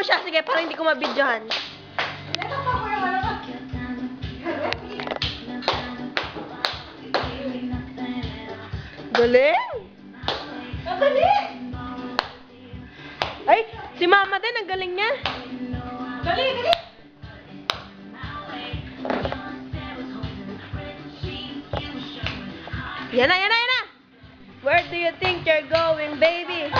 siya. Sige, para hindi ko mabidyohan. Galing! Galing! Ay, si Mama din, ang galing niya. Galing! Galing! Yan na, yan na, yan na! Where do you think you're going, baby?